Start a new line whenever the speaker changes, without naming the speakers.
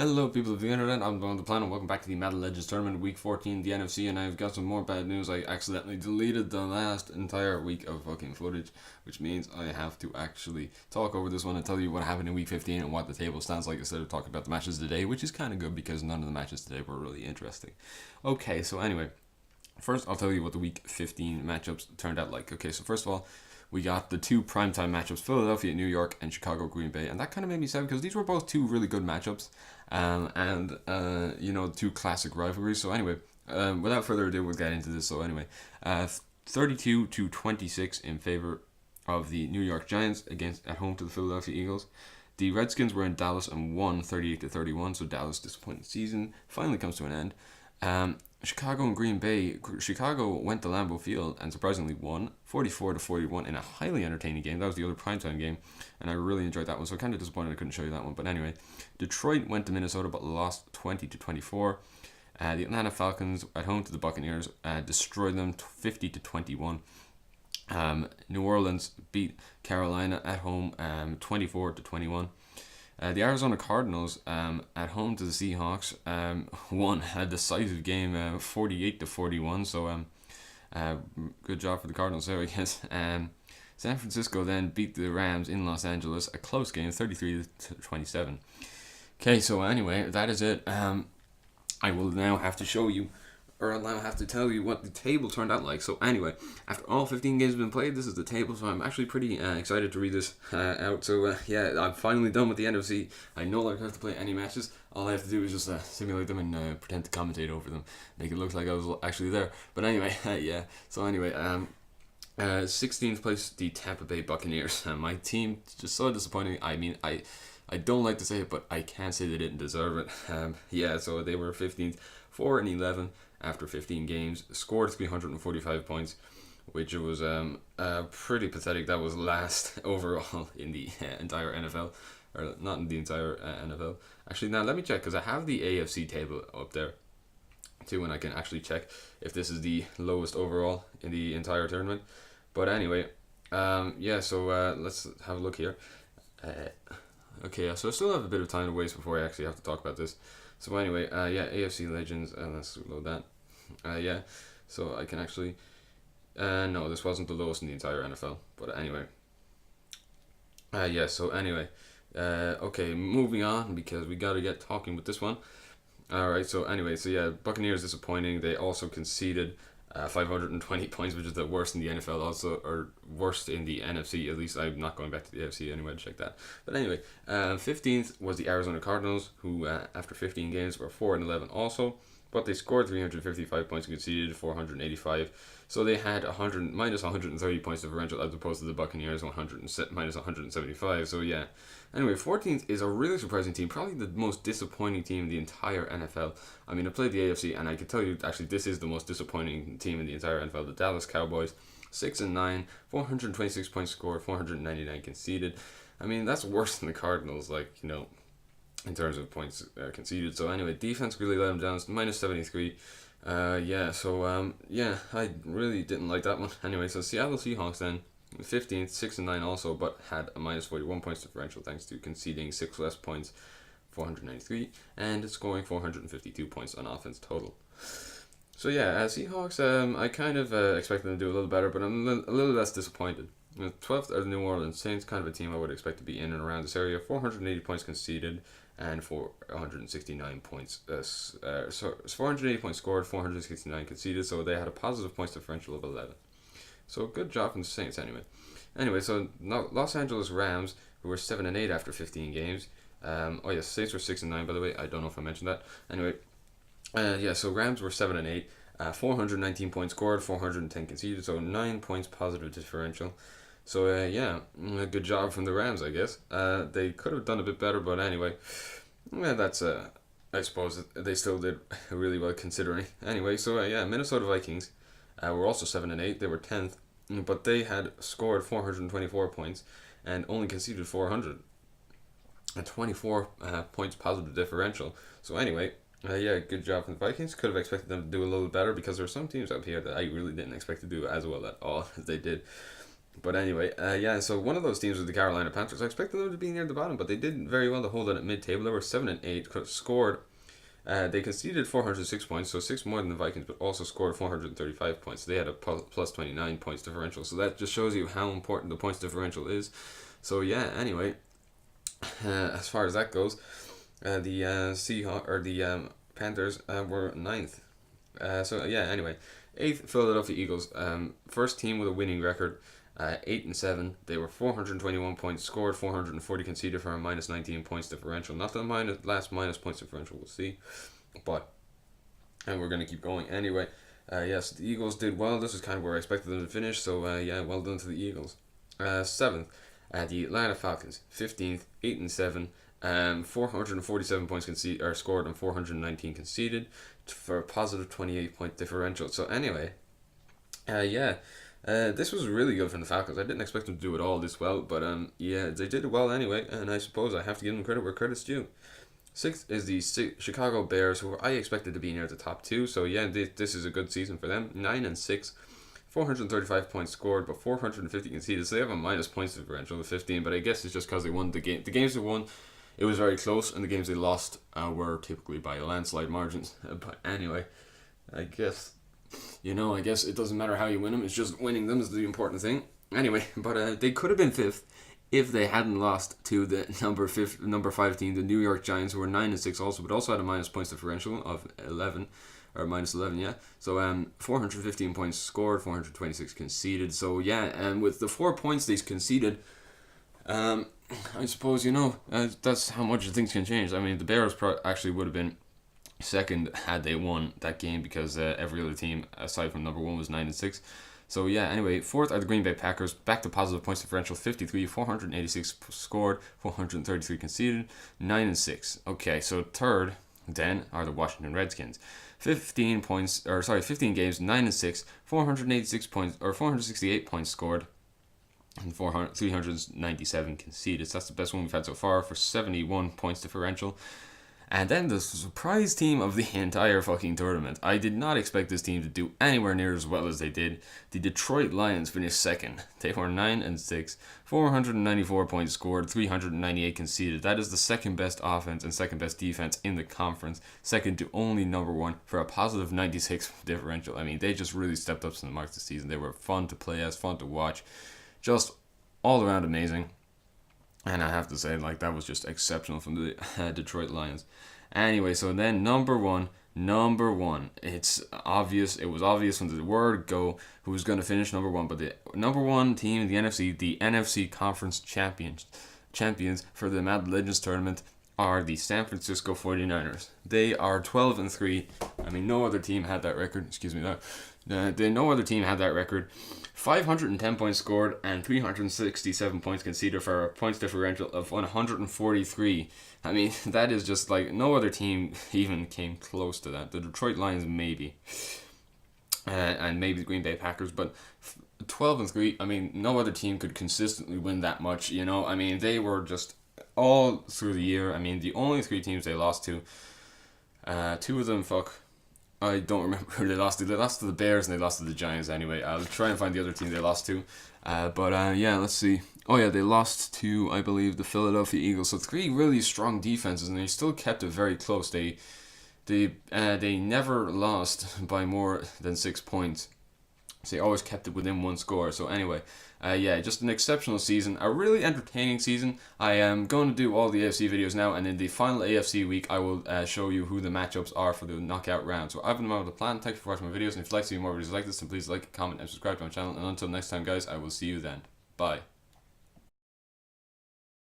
Hello people of the internet, I'm on the planet. Welcome back to the Madden Legends Tournament Week 14, the NFC, and I've got some more bad news. I accidentally deleted the last entire week of fucking footage, which means I have to actually talk over this one and tell you what happened in Week 15 and what the table stands like instead of talking about the matches today, which is kind of good because none of the matches today were really interesting. Okay, so anyway, first I'll tell you what the Week 15 matchups turned out like. Okay, so first of all, we got the two primetime matchups, Philadelphia, New York, and Chicago, Green Bay. And that kind of made me sad because these were both two really good matchups. Two classic rivalries. So anyway, without further ado, we'll get into this. So anyway, 32-26 in favor of the New York Giants at home to the Philadelphia Eagles. The Redskins were in Dallas and won 38-31. So Dallas' disappointing season finally comes to an end. Chicago and Green Bay. Chicago went to Lambeau Field and surprisingly won 44-41 in a highly entertaining game. That was the other primetime game, and I really enjoyed that one. So kind of disappointed I couldn't show you that one. But anyway, Detroit went to Minnesota but lost 20-24. The Atlanta Falcons at home to the Buccaneers destroyed them 50-21. New Orleans beat Carolina at home 24-21. The Arizona Cardinals at home to the Seahawks won a decisive game 48-41. So good job for the Cardinals there, I guess. San Francisco then beat the Rams in Los Angeles, a close game 33-27. Okay, so anyway, that is it. I will now have to show you, or I'll now have to tell you what the table turned out like. So anyway, after all 15 games have been played, this is the table, so I'm actually pretty excited to read this out. So yeah, I'm finally done with the NFC. I no longer have to play any matches. All I have to do is just simulate them and pretend to commentate over them, make it look like I was actually there. But anyway, yeah. So anyway, 16th place, the Tampa Bay Buccaneers. My team, just so disappointing. I mean, I don't like to say it, but I can't say they didn't deserve it. Yeah, so they were 15th, 4-11 after 15 games, scored 345 points, which was pretty pathetic. That was last overall in the entire NFL, or not in the entire NFL. Actually, now let me check, because I have the AFC table up there too, and I can actually check if this is the lowest overall in the entire tournament. But anyway, yeah, so let's have a look here. Okay, so I still have a bit of time to waste before I actually have to talk about this. So anyway, yeah, AFC Legends, let's load that. Yeah, so I can actually, no, this wasn't the lowest in the entire NFL, but anyway. Yeah, so anyway, okay, moving on, because we gotta get talking with this one. Alright, so anyway, so yeah, Buccaneers disappointing. They also conceded 520 points, which is the worst in the NFL also, or worst in the NFC, at least. I'm not going back to the AFC anyway to check that. But anyway, 15th was the Arizona Cardinals, who after 15 games were 4-11 also, but they scored 355 points and conceded 485. So they had minus 130 points differential as opposed to the Buccaneers minus 175. So yeah. Anyway, 14th is a really surprising team, probably the most disappointing team in the entire NFL. I mean, I played the AFC, and I can tell you, actually, this is the most disappointing team in the entire NFL. The Dallas Cowboys, 6-9, 426 points scored, 499 conceded. I mean, that's worse than the Cardinals, like, you know, in terms of points conceded. So anyway, defense really let them down. It's minus 73. Yeah, so yeah, I really didn't like that one. Anyway, so Seattle Seahawks then, 15th, 6-9 also, but had a minus 41 points differential thanks to conceding 6 less points, 493, and scoring 452 points on offense total. So yeah, Seahawks, I kind of expected them to do a little better, but I'm a little less disappointed. 12th are the New Orleans Saints, kind of a team I would expect to be in and around this area. 480 points conceded and 469 points. 480 points scored, 469 conceded, so they had a positive points differential of 11. So good job from the Saints anyway. Anyway, so Los Angeles Rams, who were 7-8 after 15 games. Oh yes, Saints were 6-9 by the way. I don't know if I mentioned that. Anyway, yeah, so Rams were 7-8. 419 points scored, 410 conceded, so 9 points positive differential. So yeah, good job from the Rams, I guess. They could have done a bit better, but anyway, yeah, that's I suppose they still did really well considering. Anyway, so yeah, Minnesota Vikings were also 7-8. They were 10th, but they had scored 424 points and only conceded 400. A 24 points positive differential. So anyway, yeah, good job from the Vikings. Could have expected them to do a little better because there are some teams up here that I really didn't expect to do as well at all as they did. But anyway, yeah. So one of those teams was the Carolina Panthers. I expected them to be near the bottom, but they did very well to hold it at mid-table. They were 7-8, scored. They conceded 406 points, so 6 more than the Vikings, but also scored 435 points. So they had a plus 29 points differential. So that just shows you how important the points differential is. So yeah. Anyway, as far as that goes, the Seahawks or the Panthers were ninth. So yeah. Anyway, eighth Philadelphia Eagles. First team with a winning record. 8-7. They were 421 points scored, 440 conceded for a minus 19 points differential. Not the last minus points differential. We'll see, but and we're gonna keep going anyway. Yes, the Eagles did well. This is kind of where I expected them to finish. So yeah, well done to the Eagles. Seventh, the Atlanta Falcons. 15th, 8-7. 447 points scored and 419 conceded for a positive 28 point differential. So anyway, yeah. This was really good from the Falcons. I didn't expect them to do it all this well, but yeah, they did it well anyway, and I suppose I have to give them credit where credit's due. Sixth is the Chicago Bears, who I expected to be near the top two. So yeah, this is a good season for them. 9-6, 435 points scored, but 450 conceded. So they have a minus points differential of 15. But I guess it's just because they won the game. The games they won, it was very close, and the games they lost were typically by landslide margins. But anyway, I guess. I guess it doesn't matter how you win them. It's just winning them is the important thing. Anyway, but they could have been fifth if they hadn't lost to the number 5 team, the New York Giants, who were 9-6 also, but also had a minus points differential of 11 or minus 11. Yeah. So 415 points scored, 426 conceded. So yeah, and with the 4 points they conceded, I suppose that's how much things can change. I mean, the Bears actually would have been second had they won that game because every other team aside from number 1 was 9-6. So yeah, anyway, fourth are the Green Bay Packers, back to positive points differential, 53, 486 scored, 433 conceded, 9-6. Okay, so third then are the Washington Redskins, 15 games, 9-6, 486 points or 468 points scored, and 397 conceded. So that's the best one we've had so far for 71 points differential. And then the surprise team of the entire fucking tournament. I did not expect this team to do anywhere near as well as they did. The Detroit Lions finished second. They were 9-6, 494 points scored, 398 conceded. That is the second best offense and second best defense in the conference. Second to only number 1 for a positive 96 differential. I mean, they just really stepped up to the mark this season. They were fun to play as, fun to watch. Just all around amazing. And I have to say, that was just exceptional from the Detroit Lions. Anyway, so then number one, it's obvious. It was obvious from the word go who was going to finish number 1. But the number 1 team in the NFC Conference champions for the Madden Legends Tournament are the San Francisco 49ers. They are 12-3. I mean, no other team had that record. Excuse me, no other team had that record. 510 points scored and 367 points conceded for a points differential of 143. I mean, that is just no other team even came close to that. The Detroit Lions maybe, and maybe the Green Bay Packers, but 12-3. I mean, no other team could consistently win that much. I mean, they were just all through the year. I mean, the only 3 teams they lost to, 2 of them, I don't remember who they lost to. They lost to the Bears and they lost to the Giants anyway. I'll try and find the other team they lost to. But yeah, let's see. Oh yeah, they lost to, I believe, the Philadelphia Eagles. So 3 really strong defenses, and they still kept it very close. They never lost by more than 6 points. So they always kept it within 1 score. So anyway, yeah, just an exceptional season. A really entertaining season. I am going to do all the AFC videos now, and in the final AFC week, I will show you who the matchups are for the knockout round. So I've been on the plan. Thank you for watching my videos, and if you'd like to see more videos like this, then please like, comment, and subscribe to my channel. And until next time, guys, I will see you then. Bye.